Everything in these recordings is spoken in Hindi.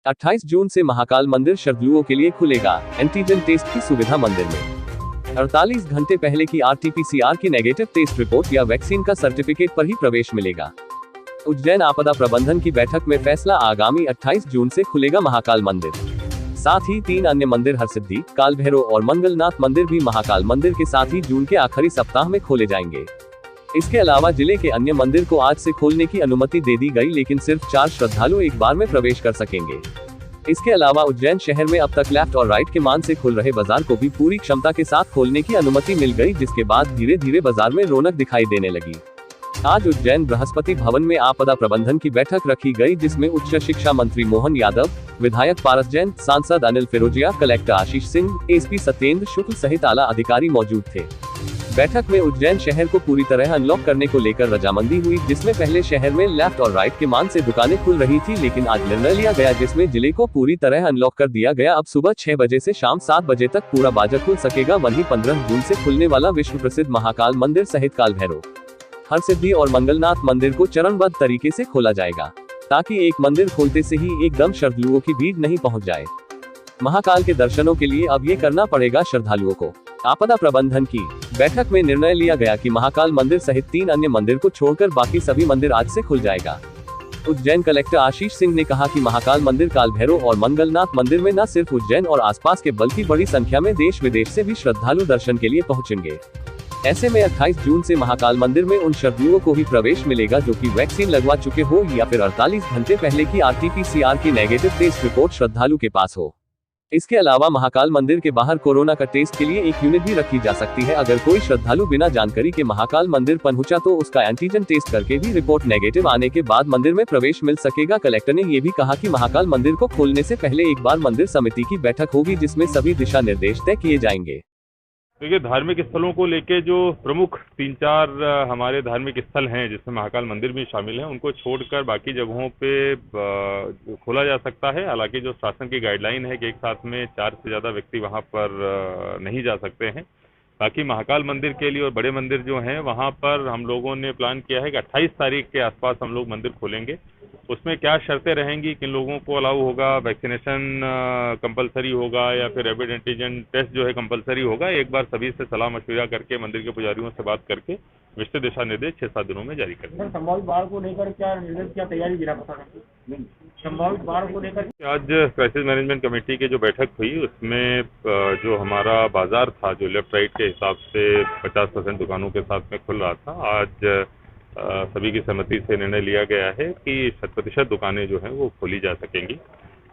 28 जून से महाकाल मंदिर श्रद्धालुओं के लिए खुलेगा। एंटीजन टेस्ट की सुविधा मंदिर में 48 घंटे पहले की RT-PCR की नेगेटिव टेस्ट रिपोर्ट या वैक्सीन का सर्टिफिकेट पर ही प्रवेश मिलेगा। उज्जैन आपदा प्रबंधन की बैठक में फैसला, आगामी 28 जून से खुलेगा महाकाल मंदिर। साथ ही 3 अन्य मंदिर हरसिद्धि, काल भैरव और मंगलनाथ मंदिर भी महाकाल मंदिर के साथ ही जून के आखिरी सप्ताह में खोले जाएंगे। इसके अलावा जिले के अन्य मंदिर को आज से खोलने की अनुमति दे दी गई, लेकिन सिर्फ 4 श्रद्धालु एक बार में प्रवेश कर सकेंगे। इसके अलावा उज्जैन शहर में अब तक लेफ्ट और राइट के मान से खुल रहे बाजार को भी पूरी क्षमता के साथ खोलने की अनुमति मिल गई, जिसके बाद धीरे धीरे बाजार में रौनक दिखाई देने लगी। आज उज्जैन बृहस्पति भवन में आपदा प्रबंधन की बैठक रखी गई, जिसमें उच्च शिक्षा मंत्री मोहन यादव, विधायक पारस जैन, सांसद अनिल फिरोजिया, कलेक्टर आशीष सिंह, एसपी सत्येंद्र शुक्ल सहित आला अधिकारी मौजूद थे। बैठक में उज्जैन शहर को पूरी तरह अनलॉक करने को लेकर रजामंदी हुई, जिसमें पहले शहर में लेफ्ट और राइट के मान से दुकानें खुल रही थी, लेकिन आज निर्णय लिया गया जिसमें जिले को पूरी तरह अनलॉक कर दिया गया। अब सुबह 6 बजे से शाम 7 बजे तक पूरा बाजार खुल सकेगा। वहीं 15 जून से खुलने वाला विश्व प्रसिद्ध महाकाल मंदिर सहित काल भैरव, हरसिद्धि और मंगलनाथ मंदिर को चरणबद्ध तरीके से खोला जाएगा, ताकि एक मंदिर खोलते से ही एकदम श्रद्धालुओं की भीड़ नहीं पहुंच जाए। महाकाल के दर्शनों के लिए अब ये करना पड़ेगा श्रद्धालुओं को। आपदा प्रबंधन की बैठक में निर्णय लिया गया कि महाकाल मंदिर सहित 3 अन्य मंदिर को छोड़कर बाकी सभी मंदिर आज से खुल जाएगा। उज्जैन कलेक्टर आशीष सिंह ने कहा कि महाकाल मंदिर, काल भैरव और मंगलनाथ मंदिर में न सिर्फ उज्जैन और आसपास के बल्कि बड़ी संख्या में देश विदेश से भी श्रद्धालु दर्शन के लिए पहुंचेंगे। ऐसे में 28 जून से महाकाल मंदिर में उन श्रद्धालुओं को ही प्रवेश मिलेगा जो कि वैक्सीन लगवा चुके हो या फिर 48 घंटे पहले की RT-PCR की नेगेटिव टेस्ट रिपोर्ट श्रद्धालु के पास हो। इसके अलावा महाकाल मंदिर के बाहर कोरोना का टेस्ट के लिए एक यूनिट भी रखी जा सकती है। अगर कोई श्रद्धालु बिना जानकारी के महाकाल मंदिर पहुंचा तो उसका एंटीजन टेस्ट करके भी रिपोर्ट नेगेटिव आने के बाद मंदिर में प्रवेश मिल सकेगा। कलेक्टर ने ये भी कहा कि महाकाल मंदिर को खोलने से पहले एक बार मंदिर समिति की बैठक होगी, जिसमें सभी दिशा निर्देश तय किए जाएंगे। देखिए, धार्मिक स्थलों को लेके जो प्रमुख 3-4 हमारे धार्मिक स्थल हैं, जिसमें महाकाल मंदिर भी शामिल है, उनको छोड़कर बाकी जगहों पे खोला जा सकता है। हालांकि जो शासन की गाइडलाइन है कि एक साथ में 4 से ज़्यादा व्यक्ति वहां पर नहीं जा सकते हैं। बाकी महाकाल मंदिर के लिए और बड़े मंदिर जो हैं वहां पर हम लोगों ने प्लान किया है कि 28 तारीख के आसपास हम लोग मंदिर खोलेंगे। उसमें क्या शर्तें रहेंगी, किन लोगों को अलाउ होगा, वैक्सीनेशन कंपलसरी होगा या फिर रैपिड एंटीजन टेस्ट जो है कंपलसरी होगा, एक बार सभी से सलाह मशविरा करके मंदिर के पुजारियों से बात करके विस्तृत दिशा निर्देश 6-7 दिनों में जारी करेंगे। संभावित बाढ़ को लेकर क्या तैयारी गिरा पता संभावित बाढ़ को लेकर आज क्राइसिस मैनेजमेंट कमेटी की जो बैठक हुई उसमें जो हमारा बाजार था, जो लेफ्ट राइट के हिसाब से 50% दुकानों के साथ में खुल रहा था, आज सभी की सहमति से निर्णय लिया गया है कि 100% दुकानें जो हैं वो खोली जा सकेंगी।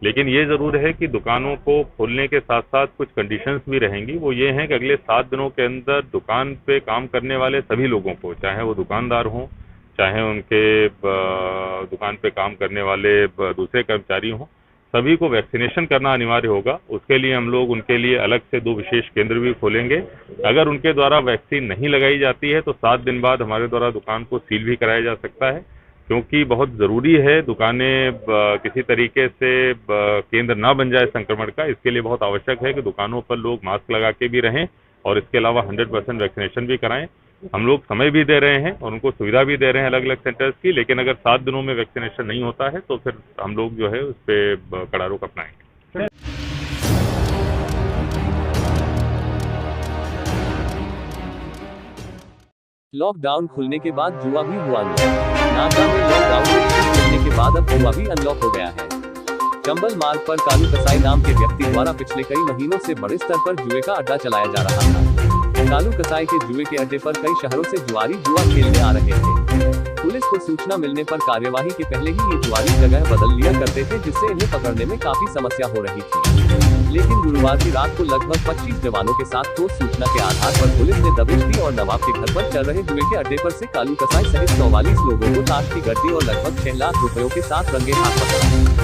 लेकिन ये ज़रूर है कि दुकानों को खोलने के साथ साथ कुछ कंडीशंस भी रहेंगी। वो ये हैं कि अगले 7 दिनों के अंदर दुकान पे काम करने वाले सभी लोगों को, चाहे वो दुकानदार हों, चाहे उनके दुकान पे काम करने वाले दूसरे कर्मचारी हों, सभी को वैक्सीनेशन करना अनिवार्य होगा। उसके लिए हम लोग उनके लिए अलग से 2 विशेष केंद्र भी खोलेंगे। अगर उनके द्वारा वैक्सीन नहीं लगाई जाती है तो 7 दिन बाद हमारे द्वारा दुकान को सील भी कराया जा सकता है, क्योंकि बहुत ज़रूरी है दुकानें किसी तरीके से केंद्र ना बन जाए संक्रमण का। इसके लिए बहुत आवश्यक है कि दुकानों पर लोग मास्क लगा के भी रहें और इसके अलावा 100% वैक्सीनेशन भी कराएं। हम लोग समय भी दे रहे हैं और उनको सुविधा भी दे रहे हैं अलग अलग सेंटर्स की, लेकिन अगर 7 दिनों में वैक्सीनेशन नहीं होता है तो फिर हम लोग जो है उस पर कड़ा रुख अपनाएंगे। लॉकडाउन खुलने के बाद जुआ भी हुआ नागदा में लॉकडाउन खुलने के बाद अब जुआ भी अनलॉक हो गया है। चंबल मार्ग पर कालू कसाई नाम के व्यक्ति द्वारा पिछले कई महीनों से बड़े स्तर पर जुए का अड्डा चलाया जा रहा था। कालू कसाई के जुए के अड्डे पर कई शहरों से जुआरी जुआ खेलने आ रहे थे। पुलिस को सूचना मिलने पर कार्यवाही के पहले ही ये जुआरी जगह बदल लिया करते थे, जिससे इन्हें पकड़ने में काफी समस्या हो रही थी। लेकिन गुरुवार की रात को लगभग 25 जवानों के साथ ठोस सूचना के आधार पर पुलिस ने दबिश दी और नवाब के घर पर चल रहे जुए के अड्डे पर से कालू कसाई सहित 44 लोगों को ताश की गड्डी और लगभग 6 लाख रुपयों के साथ रंगे हाथ पकड़ा।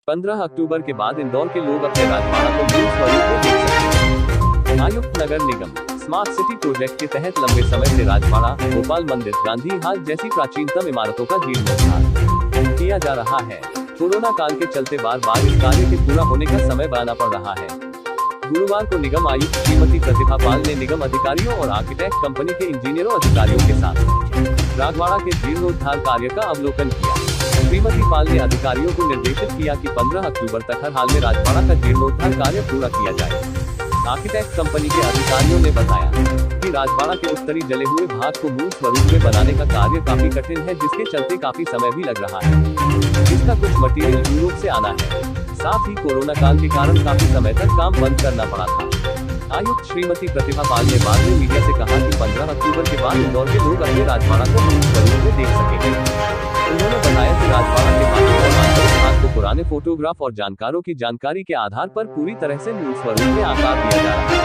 15 अक्टूबर के बाद इंदौर के लोग अपने राजवाड़ा को मूल स्वरूप में देख सकते हैं। आयुक्त नगर निगम स्मार्ट सिटी प्रोजेक्ट के तहत लंबे समय से राजवाड़ा, गोपाल मंदिर, गांधी हाल जैसी प्राचीनतम इमारतों का जीर्णोद्धार किया जा रहा है। कोरोना काल के चलते बार बार इस कार्य के पूरा होने का समय बढ़ाना पड़ रहा है। गुरुवार को निगम आयुक्त श्रीमती प्रतिभा पाल ने निगम अधिकारियों और आर्किटेक्ट कंपनी के इंजीनियरों अधिकारियों के साथ राजवाड़ा के जीर्णोद्धार कार्य का अवलोकन किया। श्रीमती पाल ने अधिकारियों को निर्देशित किया कि 15 अक्टूबर तक हर हाल में राजवाड़ा का जीर्णोद्धार कार्य पूरा किया जाए। आर्किटेक्ट कंपनी के अधिकारियों ने बताया कि राजवाड़ा के उत्तरी जले हुए भाग को मूल स्वरूप में बनाने का कार्य काफी कठिन है, जिसके चलते काफी समय भी लग रहा है। इसका कुछ मटेरियल यूरोप से आना है। साथ ही कोरोना काल के कारण काफी समय तक काम बंद करना पड़ा था। आयुक्त श्रीमती प्रतिभा पाल ने बाद में मीडिया से कहा कि 15 अक्टूबर के बाद इंदौर के लोग अपने राजवाड़ा को मूल स्वरूप में देख सकेंगे। उन्होंने बताया कि राजवाड़ा के बाकी और आंतरिक भाग को पुराने फोटोग्राफ और जानकारों की जानकारी के आधार पर पूरी तरह से मूल स्वरूप में आकार दिया जा रहा है।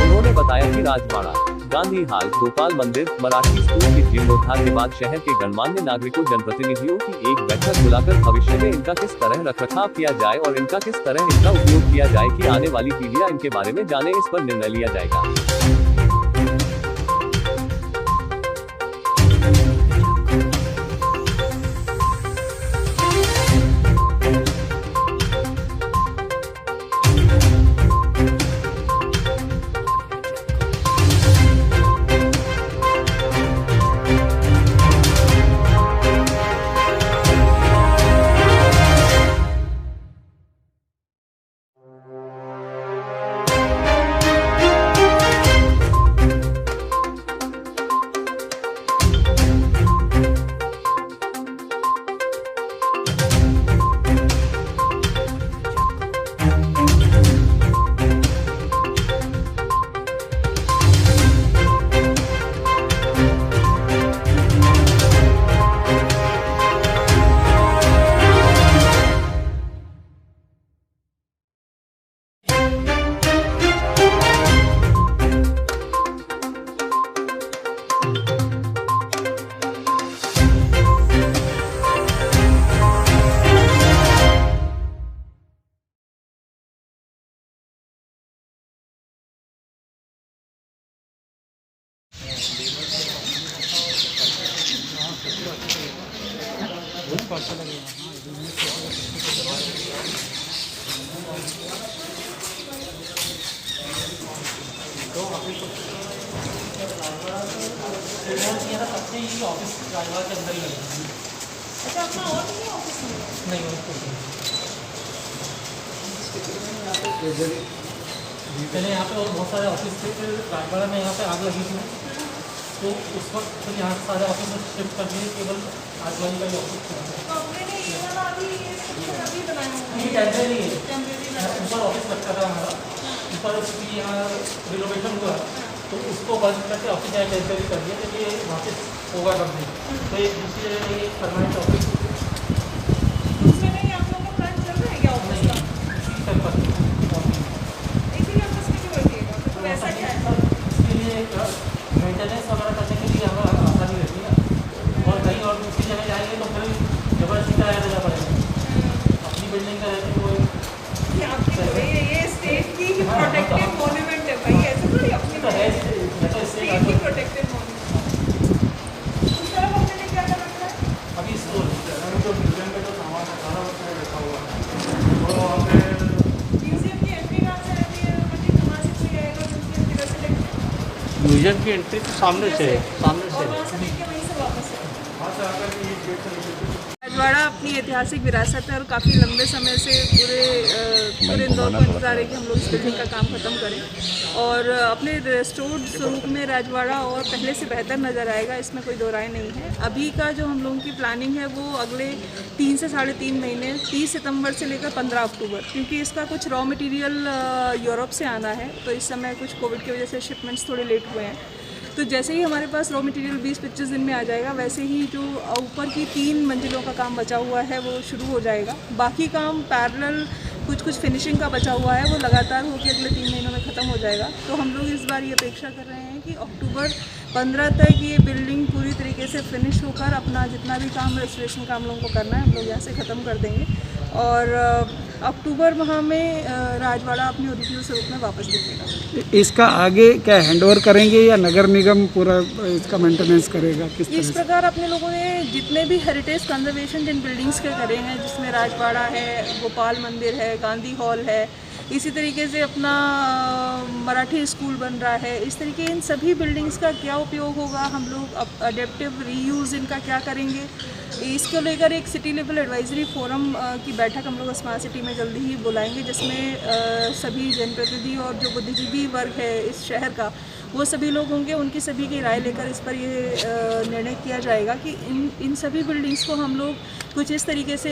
उन्होंने बताया कि राजवाड़ा, गांधी हाल, गोपाल मंदिर, मराठी स्कूल के जीर्णोद्धार के बाद शहर के गणमान्य नागरिकों, जनप्रतिनिधियों की एक बैठक बुलाकर भविष्य में इनका किस तरह रखरखाव किया जाए और इनका किस तरह इनका उपयोग किया जाए कि आने वाली पीढ़ियां इनके बारे में जाने, इस पर निर्णय लिया जाएगा। अच्छा, अपना और नहीं ऑफिस में? नहीं, पहले यहाँ पे और बहुत सारे ऑफिस थे, फिर राजवाड़ा में यहाँ पे आग लगी थी, तो उस वक्त फिर यहाँ सारे ऑफिस शिफ्ट कर दिए, केवल आजवाड़ी का ही ऑफिस था। तो आपने ये वाला अभी बनाया हुआ है? ये टेम्परेरी है, ऊपर ऑफिस लगता था हमारा, ऊपर क्योंकि यहाँ रिनोवेशन हुआ तो उसको बंद करके ऑफिस यहाँ टेम्परेरी कर दिया, तो ये वापस होगा कंपनी, तो एक दूसरी जगह एक परमानेंट ऑफिस। दूसरे में आप लोगों का प्लान चल रहा है क्या ऑफिस का? इसी ऑफिस में क्यों रखिएगा? तो वैसा क्या है? इसके लिए मेंटेनेंस वगैरह करने के लिए हमें आसानी रहती है, और कहीं और दूसरी जगह जाएंगे तो फिर जबरदस्ती किराया देना पड़ेगा। अपनी बिल्डिंग का रहती है ये स्टेट की प्रोटेक्टेड मॉन्यूमेंट है भाई, ऐसे थोड़ी अपनी तो है स्टेट की प्रोटेक्टेड मॉन्यूमेंट। उस तरफ हमने क्या कर रखा है? अभी स्टोर जो म्यूजियम में जो सामान है सारा उसमें रखा हुआ है, तो हमें म्यूजियम की एंट्री कहाँ से रहती है? मतलब कहाँ से कोई आएगा म्यूजियम किधर से लेके? म्यूजियम की एंट्री तो सामने से और वहाँ से लेके वहीं से वापस है। वहाँ से आकर के ये गेट से राजवाड़ा अपनी ऐतिहासिक विरासत है और काफ़ी लंबे समय से पूरे इंदौर को इंतजार है कि हम लोग इस बिल्डिंग का काम ख़त्म करें और अपने रेस्टोर्ड स्वरूप में राजवाड़ा और पहले से बेहतर नज़र आएगा, इसमें कोई दो राय नहीं है। अभी का जो हम लोगों की प्लानिंग है वो अगले 3 से 3.5 महीने 30 सितंबर से लेकर 15 अक्टूबर, क्योंकि इसका कुछ रॉ मटेरियल यूरोप से आना है, तो इस समय कुछ कोविड की वजह से शिपमेंट्स थोड़े लेट हुए हैं। तो जैसे ही हमारे पास रॉ मटेरियल 20-25 दिन में आ जाएगा, वैसे ही जो ऊपर की 3 मंजिलों का काम बचा हुआ है वो शुरू हो जाएगा। बाकी काम पैरेलल कुछ फिनिशिंग का बचा हुआ है वो लगातार होकर अगले 3 महीनों में ख़त्म हो जाएगा। तो हम लोग इस बार ये अपेक्षा कर रहे हैं कि अक्टूबर 15 तक ये बिल्डिंग पूरी तरीके से फिनिश होकर अपना जितना भी काम रेस्टोरेशन का हम लोगों को करना है हम लोग यहाँ से ख़त्म कर देंगे। और अक्टूबर माह में राजवाड़ा अपने ओरिजिनल स्वरूप में वापस दिखेगा। इसका आगे क्या हैंडओवर करेंगे या नगर निगम पूरा इसका मेंटेनेंस करेगा, किस तरह इस से? प्रकार अपने लोगों ने जितने भी हेरिटेज कंजर्वेशन जिन बिल्डिंग्स के करे हैं, जिसमें राजवाड़ा है, गोपाल मंदिर है, गांधी हॉल है, इसी तरीके से अपना मराठी स्कूल बन रहा है, इस तरीके इन सभी बिल्डिंग्स का क्या उपयोग होगा, हम लोग अडेप्टिव रीयूज़ इनका क्या करेंगे, इसको लेकर एक सिटी लेवल एडवाइजरी फोरम की बैठक हम लोग स्मार्ट सिटी में जल्दी ही बुलाएंगे, जिसमें सभी जनप्रतिनिधि और जो बुद्धिजीवी वर्ग है इस शहर का वो सभी लोग होंगे। उनकी सभी की राय लेकर इस पर ये निर्णय किया जाएगा कि इन सभी बिल्डिंग्स को हम लोग कुछ इस तरीके से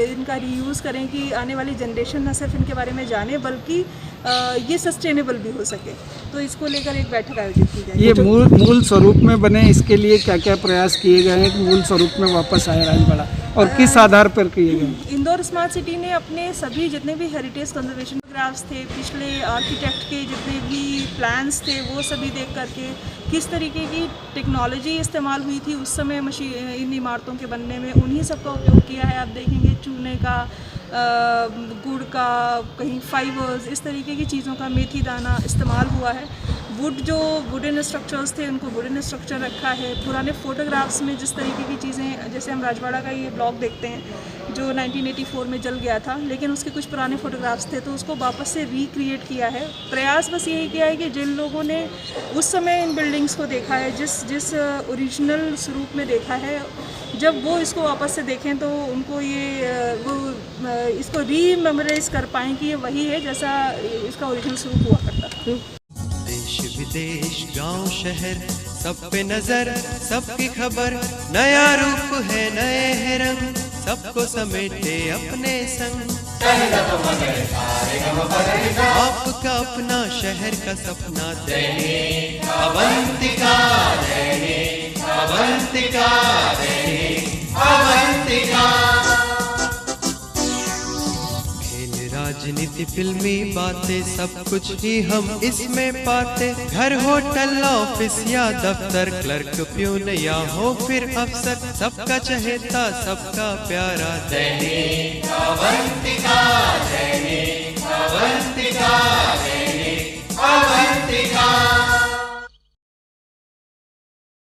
इनका रीयूज़ करें कि आने वाली जनरेशन न सिर्फ इनके बारे में जाने बल्कि ये सस्टेनेबल भी हो सके। तो इसको लेकर एक बैठक आयोजित की जाएगी। ये मूल स्वरूप में बने, इसके लिए क्या क्या प्रयास किए गए हैं कि मूल स्वरूप में वापस आए राजवाड़ा, और किस आधार पर किए गए? इंदौर स्मार्ट सिटी ने अपने सभी जितने भी हेरिटेज कंजर्वेशन ग्राफ्स थे, पिछले आर्किटेक्ट के जितने भी प्लान्स थे, वो सभी देख करके किस तरीके की टेक्नोलॉजी इस्तेमाल हुई थी उस समय इन इमारतों के बनने में, उन्हीं सब का उपयोग किया है। आप देखेंगे चूने का, गुड़ का, कहीं फाइबर्स, इस तरीके की चीज़ों का, मेथी दाना इस्तेमाल हुआ है। वुड जो वुडन स्ट्रक्चर्स थे उनको वुडन स्ट्रक्चर रखा है। पुराने फ़ोटोग्राफ्स में जिस तरीके की चीज़ें, जैसे हम राजवाड़ा का ये ब्लॉक देखते हैं जो 1984 में जल गया था, लेकिन उसके कुछ पुराने फ़ोटोग्राफ्स थे तो उसको वापस से रिक्रिएट किया है। प्रयास बस यही किया है कि जिन लोगों ने उस समय इन बिल्डिंग्स को देखा है, जिस ओरिजिनल स्वरूप में देखा है, जब वो इसको वापस से देखें तो उनको इसको रीमेमोराइज कर पाएँ कि ये वही है जैसा इसका ओरिजिनल स्वरूप हुआ करता था। देश विदेश गांव शहर सब पे नजर, सबकी खबर, नया रूप है, नए है रंग, सबको समेटे अपने संग। आपका अपना शहर का सपना दैनिक अवंतिका, दैनिक अवंतिका, दैनिक अवंतिका। राजनीति, फिल्मी बातें, सब कुछ ही हम इसमें पाते। घर, होटल, ऑफिस या दफ्तर, क्लर्क, प्यून या हो फिर अफसर, सबका चहेता, सबका प्यारा दैनिक